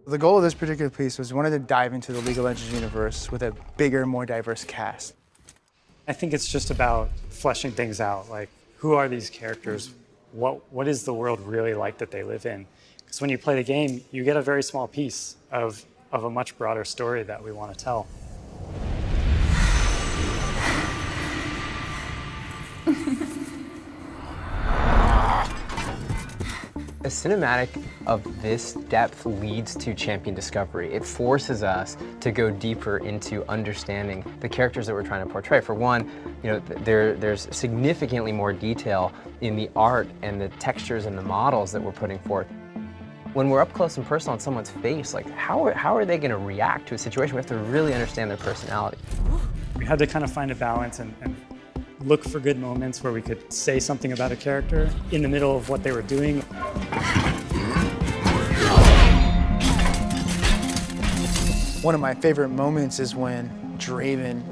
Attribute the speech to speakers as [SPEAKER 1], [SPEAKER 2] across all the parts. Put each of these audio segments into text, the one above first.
[SPEAKER 1] The goal of this particular piece was we wanted to dive into the League of Legends universe with a bigger, more diverse cast.
[SPEAKER 2] I think it's just about fleshing things out, like who are these characters? What is the world really like that they live in? Because when you play the game, you get a very small piece of a much broader story that we want to tell.
[SPEAKER 3] A cinematic of this depth leads to champion discovery. It forces us to go deeper into understanding the characters that we're trying to portray. For one, there's significantly more detail in the art and the textures and the models that we're putting forth. When we're up close and personal on someone's face, like how are they going to react to a situation? We have to really understand their personality.
[SPEAKER 2] We had to kind of find a balance and look for good moments where we could say something about a character in the middle of what they were doing.
[SPEAKER 1] One of my favorite moments is when Draven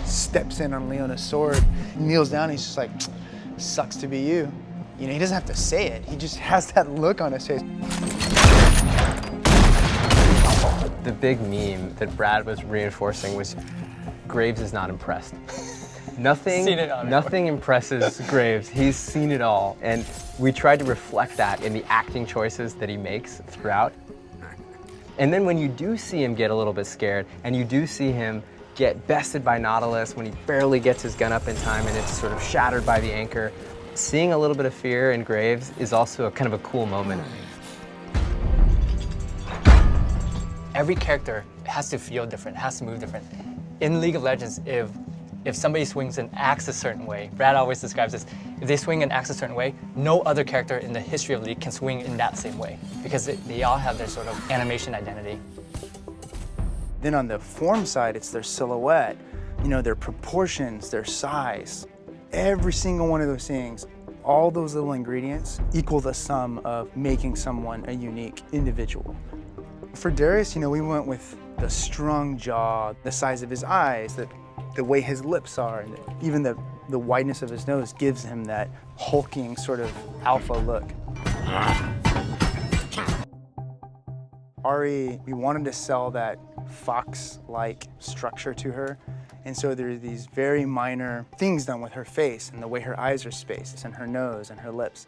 [SPEAKER 1] steps in on Leona's sword, kneels down, and he's just like, sucks to be you. You know, he doesn't have to say it, he just has that look on his face.
[SPEAKER 3] The big meme that Brad was reinforcing was Graves is not impressed. Nothing impresses Graves. He's seen it all. And we tried to reflect that in the acting choices that he makes throughout. And then when you do see him get a little bit scared, and you do see him get bested by Nautilus when he barely gets his gun up in time and it's sort of shattered by the anchor, seeing a little bit of fear in Graves is also a kind of a cool moment.
[SPEAKER 4] Every character has to feel different, has to move different. In League of Legends, if somebody swings and acts a certain way, Brad always describes this, if they swing and acts a certain way, no other character in the history of League can swing in that same way, because they all have their sort of animation identity.
[SPEAKER 1] Then on the form side, it's their silhouette, you know, their proportions, their size. Every single one of those things, all those little ingredients equal the sum of making someone a unique individual. For Darius, you know, we went with the strong jaw, the size of his eyes, the way his lips are, and even the wideness of his nose gives him that hulking sort of alpha look. Ari, we wanted to sell that fox-like structure to her, and so there are these very minor things done with her face and the way her eyes are spaced and her nose and her lips.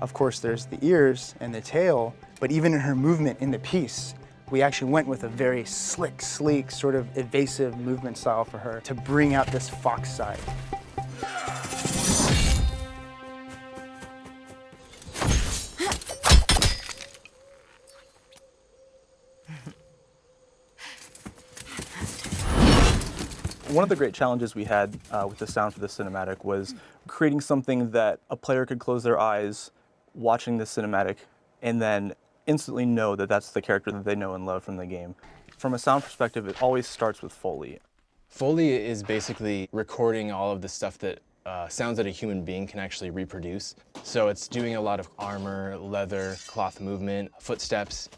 [SPEAKER 1] Of course, there's the ears and the tail, but even in her movement in the piece, we actually went with a very slick, sleek, sort of evasive movement style for her to bring out this fox side.
[SPEAKER 5] One of the great challenges we had with the sound for the cinematic was creating something that a player could close their eyes watching the cinematic and then instantly know that that's the character that they know and love from the game. From a sound perspective, it always starts with Foley.
[SPEAKER 6] Foley is basically recording all of the stuff that sounds that a human being can actually reproduce. So it's doing a lot of armor, leather, cloth movement, footsteps.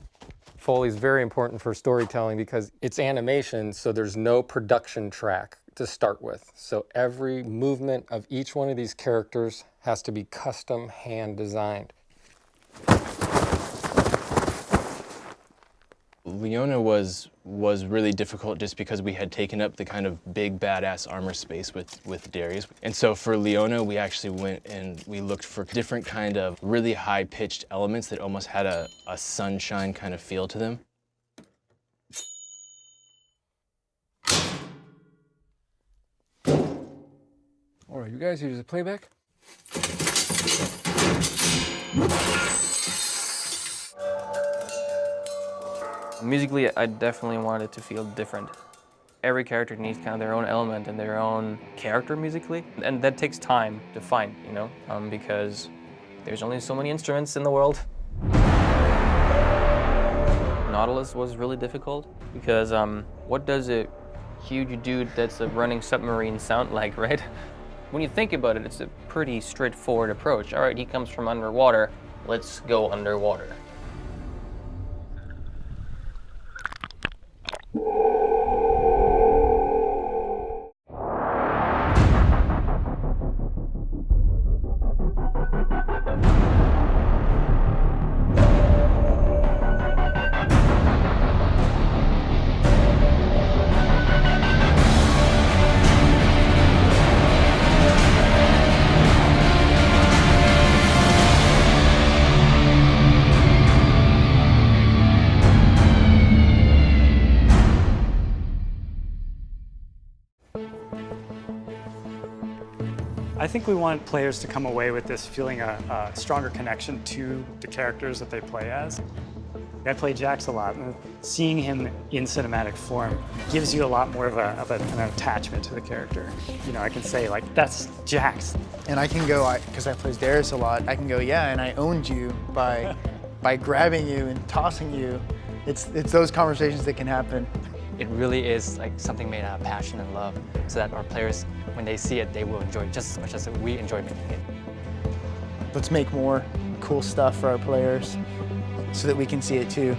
[SPEAKER 7] Foley is very important for storytelling because it's animation, so there's no production track to start with. So every movement of each one of these characters has to be custom hand designed.
[SPEAKER 6] Leona was really difficult just because we had taken up the kind of big badass armor space with Darius. And so for Leona, we actually went and we looked for different kind of really high pitched elements that almost had a sunshine kind of feel to them.
[SPEAKER 8] All right, you guys use the playback?
[SPEAKER 9] Musically, I definitely wanted it to feel different. Every character needs kind of their own element and their own character musically, and that takes time to find, you know, because there's only so many instruments in the world. Nautilus was really difficult because what does a huge dude that's a running submarine sound like, right? When you think about it, it's a pretty straightforward approach. All right, he comes from underwater, let's go underwater.
[SPEAKER 2] I think we want players to come away with this feeling a stronger connection to the characters that they play as. I play Jax a lot, and seeing him in cinematic form gives you a lot more of an attachment to the character. You know, I can say, like, that's Jax.
[SPEAKER 1] And I can go, because I play Darius a lot, I can go, yeah, and I owned you by grabbing you and tossing you. It's those conversations that can happen.
[SPEAKER 4] It really is like something made out of passion and love, so that our players, when they see it, they will enjoy it just as much as we enjoy making it.
[SPEAKER 1] Let's make more cool stuff for our players so that we can see it too.